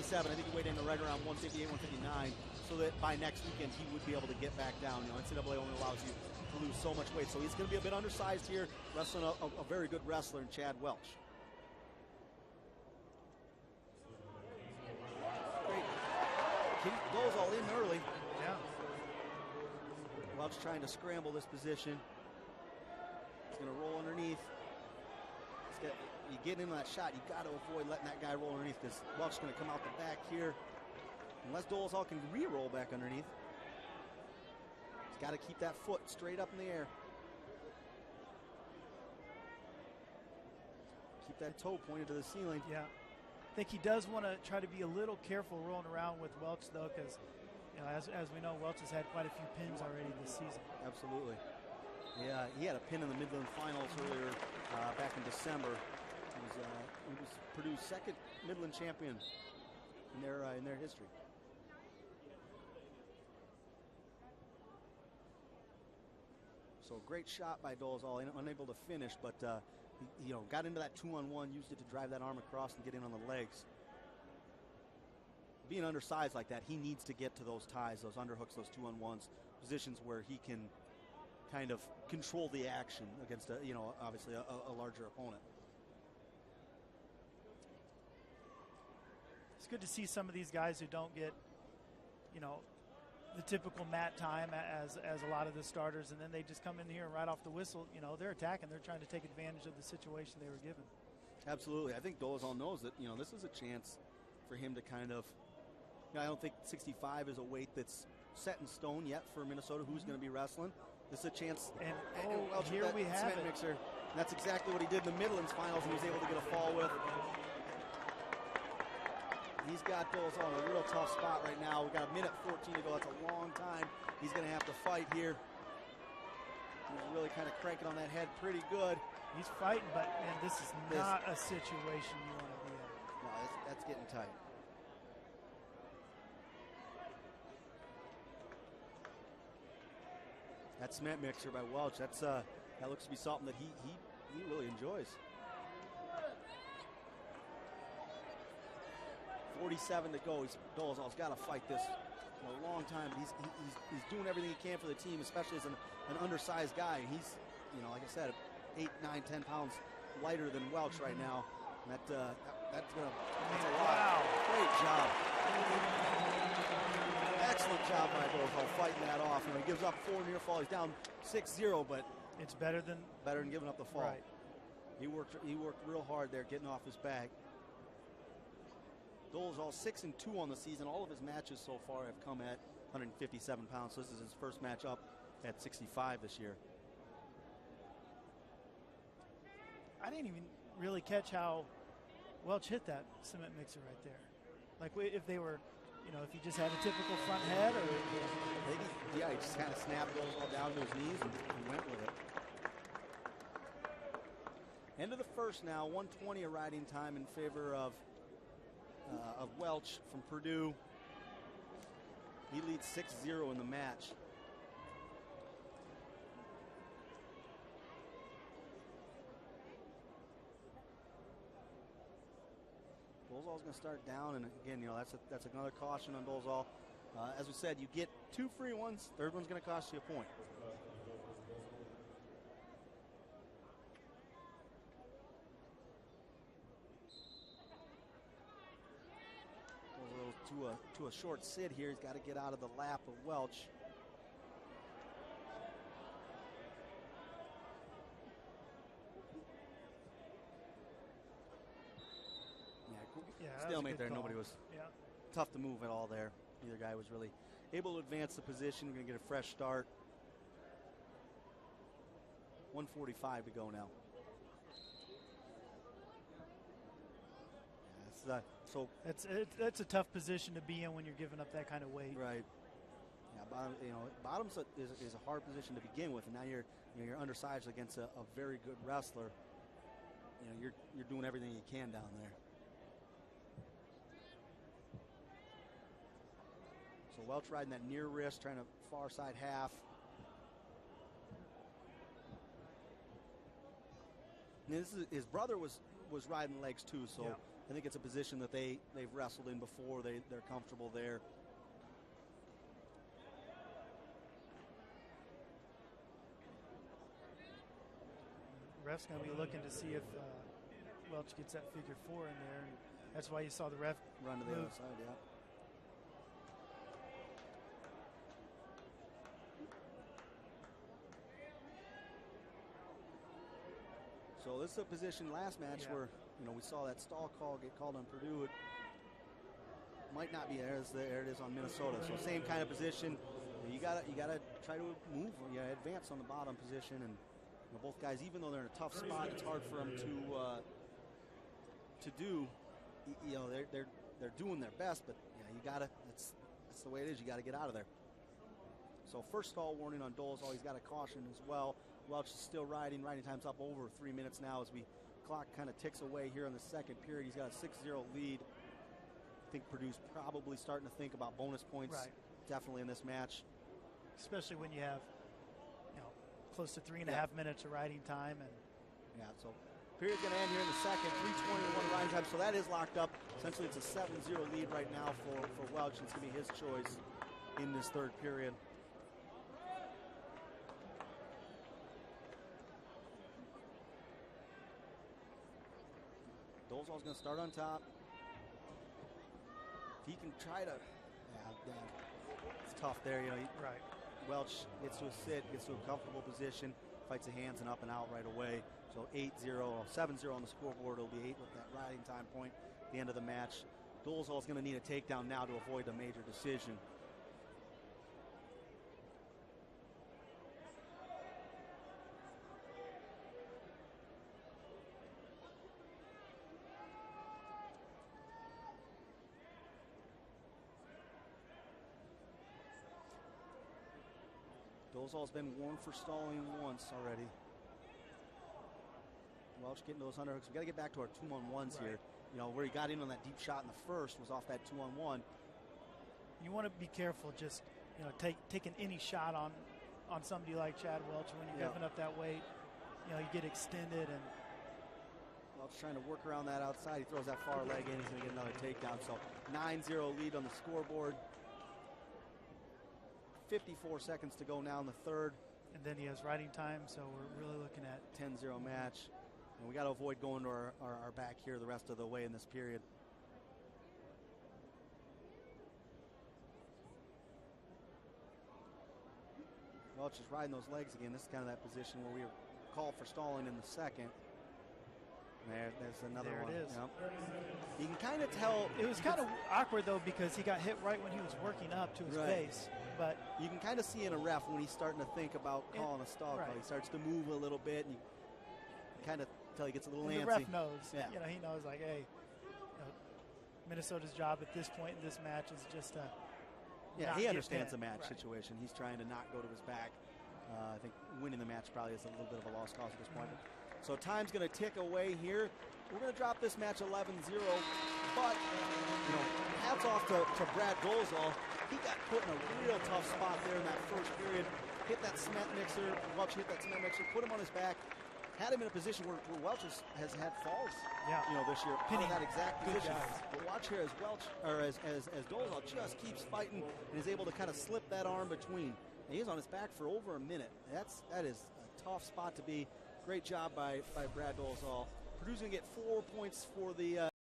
157. I think he weighed in right around 158, 159, so that by next weekend he would be able to get back down. You know, NCAA only allows you to lose so much weight. So he's going to be a bit undersized here, wrestling a very good wrestler in Chad Welch. Great. Dolezal in early. Yeah. Welch trying to scramble this position. He's going to roll underneath. You get into that shot, you got to avoid letting that guy roll underneath, because Welch's going to come out the back here. Unless Dolezal can re-roll back underneath. He's got to keep that foot straight up in the air. Keep that toe pointed to the ceiling. Yeah. I think he does want to try to be a little careful rolling around with Welch, though, because, you know, as we know, Welch has had quite a few pins already this season. Absolutely. Yeah, he had a pin in the Midland Finals earlier back in December. He was Purdue's second Midland champion in their history. So great shot by Dolezal, unable to finish, but he got into that 2-on-1, used it to drive that arm across and get in on the legs. Being undersized like that, he needs to get to those ties, those underhooks, those 2-on-1s, positions where he can kind of control the action against obviously a larger opponent. It's good to see some of these guys who don't get, the typical mat time as a lot of the starters, and then they just come in here and right off the whistle, they're attacking. They're trying to take advantage of the situation they were given. Absolutely. I think Dolezal knows that, this is a chance for him to kind of, I don't think 65 is a weight that's set in stone yet for Minnesota, who's going to be wrestling. This is a chance. And here we have cement it. Mixer. And that's exactly what he did in the Midlands finals, and he was able to get a fall with. He's got Dolezal in a real tough spot right now. We've got a minute 14 to go. That's a long time. He's going to have to fight here. He's really kind of cranking on that head pretty good. He's fighting, but, man, this is not a situation you want to be in. No, that's getting tight. That cement mixer by Welch, that looks to be something that he really enjoys. 47 to go. Dolezal's got to fight this for a long time. He's doing everything he can for the team, especially as an undersized guy. He's, like I said, 8, 9, 10 pounds lighter than Welch right now. And that's a lot. Wow. Great job. Excellent job by Dolezal fighting that off. He gives up 4 near fall. He's down 6-0, but it's better than giving up the fall. Right. He worked real hard there, getting off his back. Dolezal 6-2 on the season. All of his matches so far have come at 157 pounds. So this is his first match up at 65 this year. I didn't even really catch how Welch hit that cement mixer right there. Like if they were, if he just had a typical front head, or maybe, he just kind of snapped Dolezal down to his knees and went with it. End of the first now, 120 a riding time in favor of Welch from Purdue. He leads 6-0 in the match. Dolezal's going to start down, and again, that's another caution on Dolezal. As we said, you get 2 free ones. Third one's going to cost you a point. To a short sit here. He's got to get out of the lap of Welch. Yeah, stalemate there. Call. Nobody was Yeah. Tough to move at all there. Neither guy was really able to advance the position. We're going to get a fresh start. 1:45 to go now. So that's a tough position to be in when you're giving up that kind of weight. Right. Yeah, bottom's is a hard position to begin with, and now you're undersized against a very good wrestler. You're doing everything you can down there. So Welch riding that near wrist, trying to far side half. And his brother was riding legs too, so I think it's a position that they've wrestled in before. They're comfortable there. Ref's going to be looking to see if Welch gets that figure 4 in there. And that's why you saw the ref run to the other side, yeah. So this is a position last match where, you know, we saw that stall call get called on Purdue. It might not be there. There it is on Minnesota. So same kind of position. You gotta try to move. You gotta advance on the bottom position, and you know, both guys, even though they're in a tough spot, it's hard for them to do. You know, they're doing their best, but you gotta. That's the way it is. You gotta get out of there. So first stall warning on Dolezal. He's got a caution as well. Welch is still riding. Riding time's up over 3 minutes now as clock kind of ticks away here in the second period. He's got a 6-0 lead. I think Purdue's probably starting to think about bonus points. Right. Definitely in this match. Especially when you have, you know, close to 3.5 minutes of riding time. And so period's going to end here in the second. 3:21 riding time, so that is locked up. Essentially, it's a 7-0 lead right now for Welch. It's going to be his choice in this third period. Dolezal's going to start on top. If he can try to, it's tough there. You know, right. Welch gets to a sit, gets to a comfortable position, fights the hands and up and out right away. So 8-0, 7-0 on the scoreboard. It'll be 8 with that riding time point at the end of the match. Dolezal's going to need a takedown now to avoid a major decision. Dolezal's been warned for stalling once already. Welch getting those underhooks. We got to get back to our 2-on-1s here. You know, where he got in on that deep shot in the first was off that 2-on-1. You want to be careful, just, you know, taking any shot on somebody like Chad Welch. When you're giving up that weight, you know, you get extended. And Welch trying to work around that outside. He throws that far leg in. He's going to get another takedown. So 9-0 lead on the scoreboard. 54 seconds to go now in the third. And then he has riding time, so we're really looking at 10-0 match. And we got to avoid going to our back here the rest of the way in this period. Welch is riding those legs again. This is kind of that position where we were called for stalling in the second. There's another one. There it is. Yep. You can kind of tell. It was kind of awkward, though, because he got hit right when he was working up to his base. But you can kind of see in a ref when he's starting to think about calling a stall call. He starts to move a little bit, and you kind of tell he gets a little antsy. The ref knows. Yeah. You know, he knows, like, hey, you know, Minnesota's job at this point in this match is just to he understands the match situation. He's trying to not go to his back. I think winning the match probably is a little bit of a lost cause at this point. So time's going to tick away here. We're going to drop this match 11-0, but you know, hats off to Brad Dolezal. He got put in a real tough spot there in that first period. Hit that cement mixer. Welch hit that cement mixer, put him on his back, had him in a position where Welch has had falls. You know, this year, pinning that exact position. But watch here as Welch or as Dolezal just keeps fighting and is able to kind of slip that arm between. And he's on his back for over a minute. That is a tough spot to be. Great job by Brad Dolezal. Purdue's going to get 4 points for the